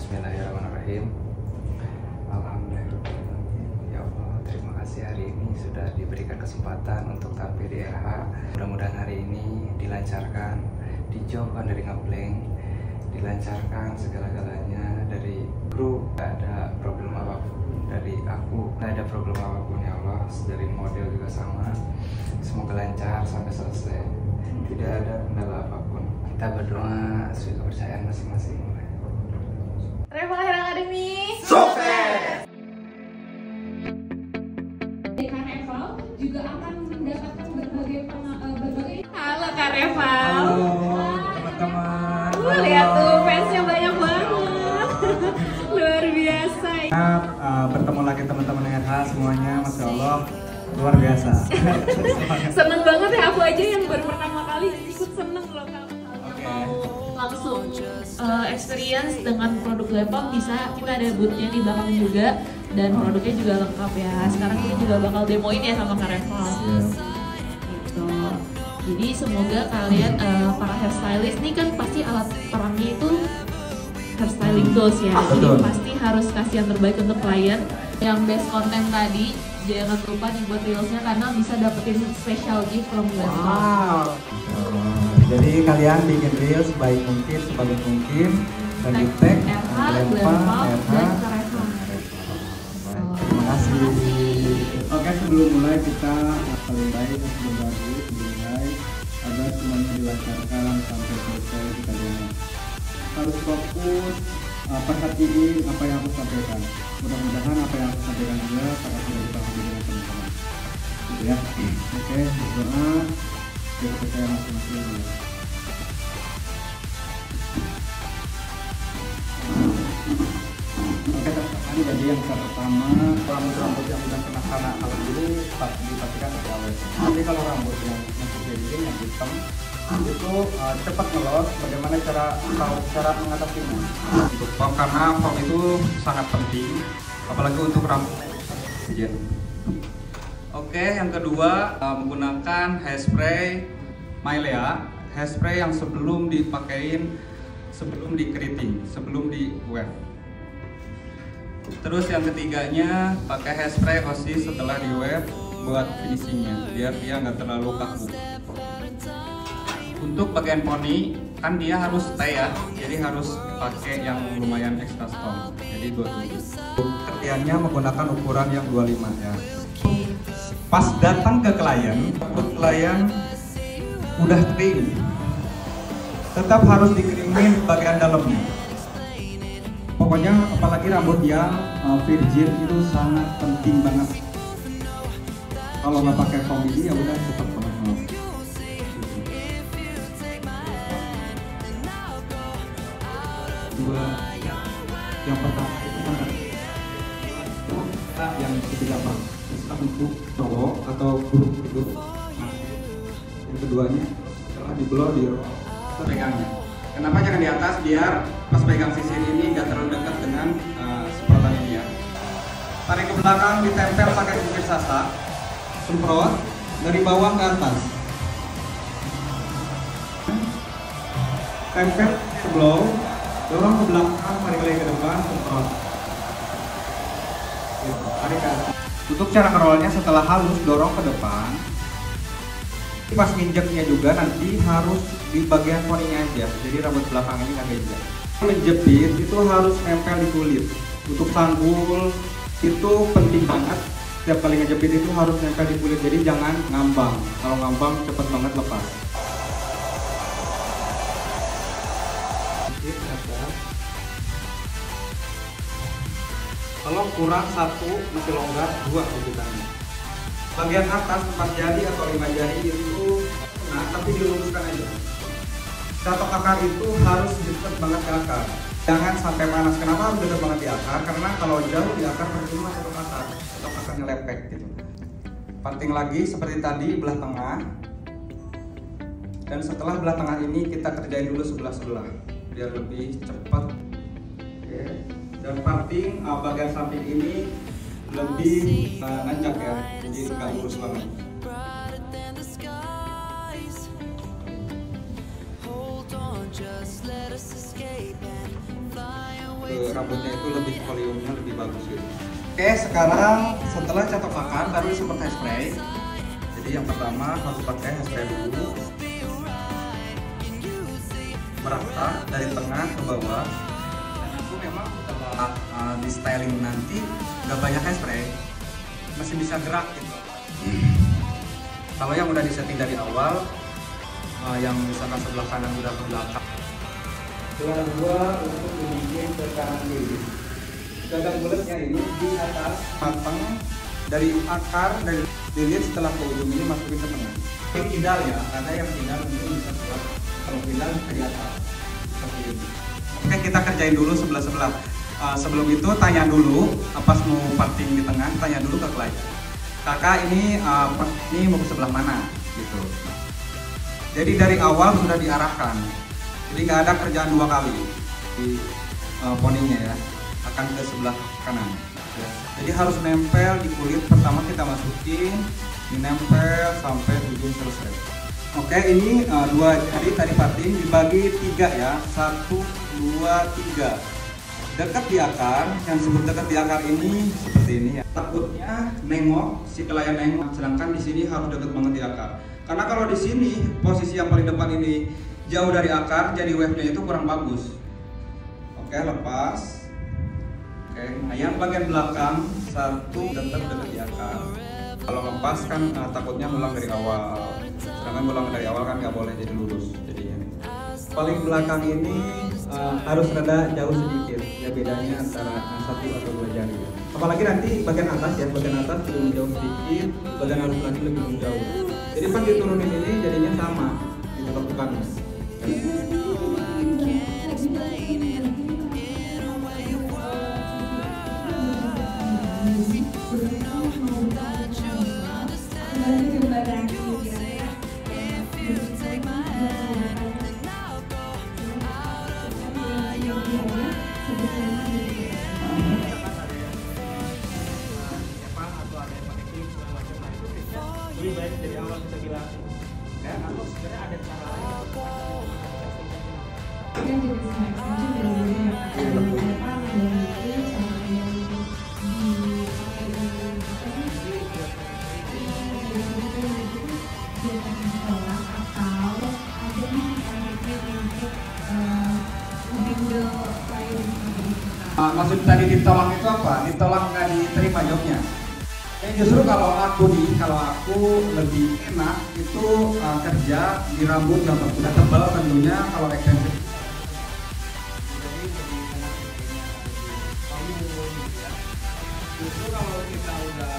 Bismillahirrahmanirrahim. Alhamdulillah. Ya Allah, terima kasih hari ini sudah diberikan kesempatan untuk tampil di RH. Mudah-mudahan hari ini dilancarkan, dijauhkan dari ngebleng, dilancarkan segala-galanya dari kru. Gak ada problem apapun dari aku, gak ada problem apapun ya Allah. Dari model juga sama. Semoga lancar sampai selesai. Tidak ada kendala apapun. Kita berdoa sesuai kepercayaan masing-masing. Reva Hair Academy sukses! Kak Reval juga akan mendapatkan berbagai Halo Kak Reval. Halo teman-teman. Lihat tuh fansnya banyak banget. Luar biasa. Bertemu lagi teman-teman RH semuanya, Masya Allah luar biasa. Seneng banget ya, aku aja yang baru pertama kali ikut seneng loh Kak. Langsung experience dengan produk Lepom bisa, kita ada boothnya di belakang juga dan produknya juga lengkap ya. Sekarang kita juga bakal demoin ya sama Kak Reval. Gitu. Jadi semoga kalian para hairstylist nih kan pasti alat perangnya itu hairstyling tools ya. Jadi pasti harus kasih yang terbaik untuk klien. Yang best content tadi jangan lupa dibuat reelsnya karena bisa dapetin special gift from Lepom. Wow. Jadi kalian bikin reels sebaik mungkin, sebagus mungkin dan di tag Lepom, RH, dan Kak Reval. Terima kasih. Oke, sebelum mulai kita paling baik sebelum dimulai agar semuanya dilancarkan sampai selesai kita dengar. Harus fokus, perhatiin apa yang aku sampaikan. Mudah-mudahan apa yang aku sampaikan juga sangat sudah dipahami dengan teman-teman. Gitu ya. Oke, berdoa biar percaya masing-masing. Oke, tadi jadi yang pertama rambut yang sudah kena karena hal ini dipastikan awet. Jadi kalau rambut yang masih jadi yang hitam itu cepat ngelos. Bagaimana cara mengatasinya? Untuk foam, karena foam itu sangat penting, apalagi untuk rambut. Oke, yang kedua menggunakan hairspray Mailea, hairspray yang sebelum dipakein, sebelum di keriting, sebelum di wave. Terus yang ketiganya pakai hairspray Osis setelah di wave buat finishingnya, biar dia nggak terlalu kaku. Untuk bagian poni kan dia harus stay ya, jadi harus pakai yang lumayan extra strong. Jadi 27. Kerjanya menggunakan ukuran yang 25 ya. Pas datang ke klien udah kering, tetap harus dikeringin bagian dalamnya. Pokoknya apalagi rambut yang virgin itu sangat penting banget. Kalau nggak pakai foam ini ya udah tetap banget. Dua, yang pertama itu kan yang lebih gampang untuk cowok atau grup. Yang keduanya setelah di-blow di pegangnya. Kenapa jangan di atas, biar pas pegang sisir ini nggak terlalu dekat dengan semprotan ini ya. Tarik ke belakang, ditempel pakai bukit sasa, semprot dari bawah ke atas. Tempel, blow, dorong ke belakang, tarik lagi ke depan, semprot. Tarik ke atas. Untuk cara ngerolnya setelah halus, dorong ke depan. Pas nginjeknya juga nanti harus di bagian poninya aja, jadi rambut belakang ini nggak injek. Menjepit itu harus nempel di kulit. Untuk sanggul itu penting banget. Setiap kali ngejepit itu harus nempel di kulit, jadi jangan ngambang. Kalau ngambang cepet banget lepas. Kalau kurang satu masih longgar, dua jepitannya. Bagian atas 4 jari atau 5 jari itu nah tapi diluruskan aja. Catok akar itu harus dekat banget ke akar. Jangan sampai panas. Kenapa harus dekat banget di akar? Karena kalau jauh di akar percuma catok akar. Catok akarnya lepek gitu. Penting lagi seperti tadi belah tengah. Dan setelah belah tengah ini kita kerjain dulu sebelah-sebelah biar lebih cepat. Oke. Dan parting bagian samping ini lebih nanjak ya, jadi nggak lurus banget. Just let us escape and fly away. ke rambutnya itu lebih volume-nya lebih bagus gitu. Oke, sekarang setelah catok akar baru disemprot hairspray. Jadi yang pertama harus pakai hairspray dulu, merata dari tengah ke bawah. Dan aku memang setelah di styling nanti nggak banyak hairspray, masih bisa gerak gitu. Kalau yang udah disetting dari awal, yang misalkan sebelah kanan udah ke belakang. Setelah dua untuk dibikin ke kanan kiri. Gagang bulatnya ini di atas matang dari akar dari lilit setelah ke ujung ini masukin ke tengah. Yang ideal ya, karena yang ideal mungkin bisa buat kalau ideal bisa di atas seperti ini. Oke, kita kerjain dulu sebelah-sebelah. Sebelum itu tanya dulu, pas mau parting di tengah, tanya dulu ke klien. Kakak ini mau ke sebelah mana gitu. Jadi dari awal sudah diarahkan. Jadi nggak ada kerjaan dua kali di poninya ya, akan ke sebelah kanan. Ya. Jadi harus nempel di kulit. Pertama kita masukin, dinempel sampai ujung selesai. Oke, ini dua. Jadi tadi parting dibagi 3 ya, 1, 2, 3. Dekat di akar, yang disebut dekat di akar ini seperti ini ya. Takutnya nengok, si klien nengok, sedangkan di sini harus dekat banget di akar. Karena kalau di sini posisi yang paling depan ini jauh dari akar, jadi wave-nya itu kurang bagus. Oke, lepas. Oke, nah yang bagian belakang satu tetap dekat di akar. Kalau lepas kan takutnya ngulang dari awal. Sedangkan ngulang dari awal kan nggak boleh jadi lurus. Jadi paling belakang ini harus rada jauh sedikit. Ya bedanya antara 1 atau 2 jari. Apalagi nanti bagian atas ya, bagian atas lebih jauh sedikit, bagian atas lagi lebih jauh. Jadi pas diturunin ini jadinya sama, ditekukannya. Lebih baik dari awal kita bilang ya, atau sebenarnya ada cara lain Yang jenis extension dari depan maksud tadi ditolak itu apa? Ditolak nggak diterima jawabnya. Justru kalau aku lebih enak itu kerja di rambut yang udah tebal tentunya kalau extension. Jadi lebih enak justru kalau kita udah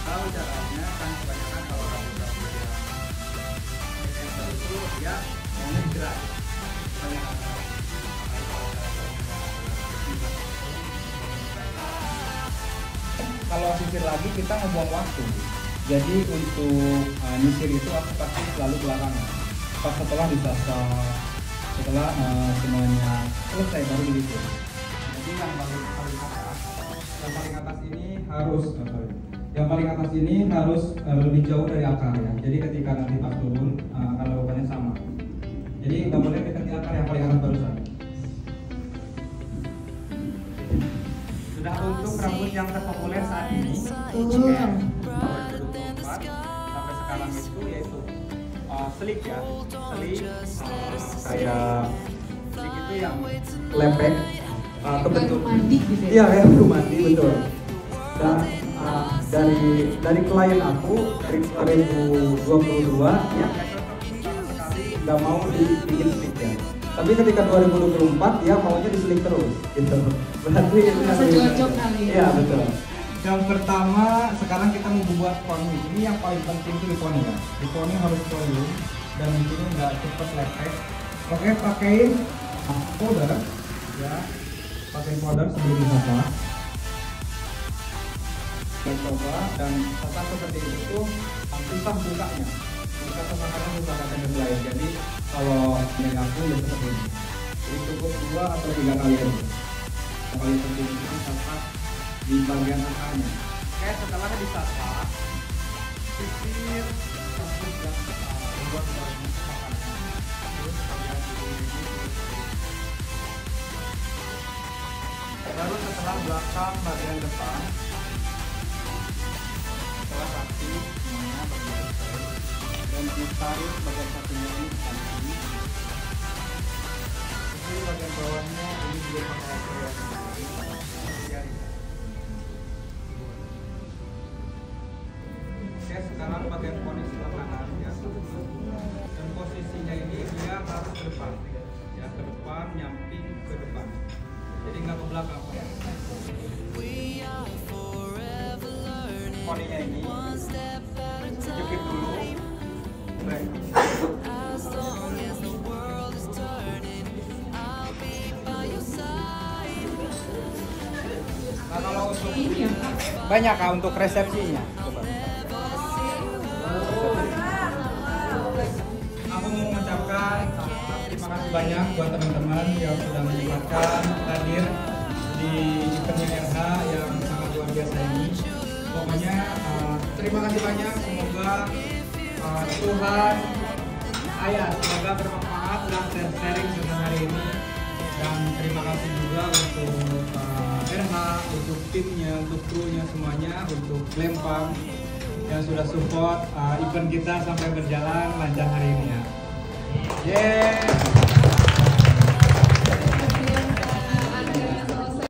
tahu caranya kan kebanyakan kalau rambut yang extension itu ya maunya gerak. Kalau sisir lagi kita ngebuang waktu. Jadi untuk nyisir itu aku pasti selalu belakangan. Pas setelah disasar, setelah semuanya selesai baru begitu. Jadi yang paling atas ini harus lebih jauh dari akar ya. Jadi ketika nanti pas turun kalau bawahnya sama. Jadi nggak boleh dekat di akar yang paling atas barusan. Sudah untuk rambut yang terpopuler saat ini, tahun 2024 sampai sekarang itu yaitu slick ya, slick kayak slick itu yang lepek, kebentuk mandi gitu ya? Iya, kayak baru mandi betul. Dan dari klien aku 2022 ya nggak mau dibikin slick ya. Tapi ketika 2024 dia maunya dislick terus gitu. Berarti itu cocok kali ya. Iya betul. Yang pertama sekarang kita mau buat poni. Ini yang paling penting itu di poni ya. Di poni harus volume dan di sini nggak cepet lepek. Oke, pakein powder ya. Pakai powder sebelum disasar. Dan coba dan sasar seperti itu susah bukanya. Kita kadang susah datang ke lain. Jadi kalau dari aku ya seperti ini. Jadi cukup 2 atau 3 kali aja. Yang paling penting itu sasar di bagian akarnya. Oke, setelah disasar, sisir rambut yang membuat bagian akarnya. Terus bagian ini. Baru setelah belakang bagian depan, setelah kaki semuanya bagian depan, dan ditarik bagian kakinya ini ke kaki. Ini bagian bawahnya ini juga pakai jari. Oke, sekarang bagian poni sebelah kanan ya. Dan posisinya ini dia harus ke depan, ya ke depan, nyamping ke depan. Jadi nggak ke belakang. Poninya ini jepit dulu. Baik. Nah, kalau untuk banyak kah untuk resepsinya? Coba. Aku mau mengucapkan terima kasih banyak buat teman-teman yang sudah menyempatkan hadir di eventnya RH yang sangat luar biasa ini. Pokoknya terima kasih banyak. Semoga Tuhan semoga bermanfaat dan sharing tentang hari ini. Dan terima kasih juga untuk RH, untuk timnya, untuk krunya semuanya, untuk Lempang yang sudah support event kita sampai berjalan lancar hari ini ya. Yeah.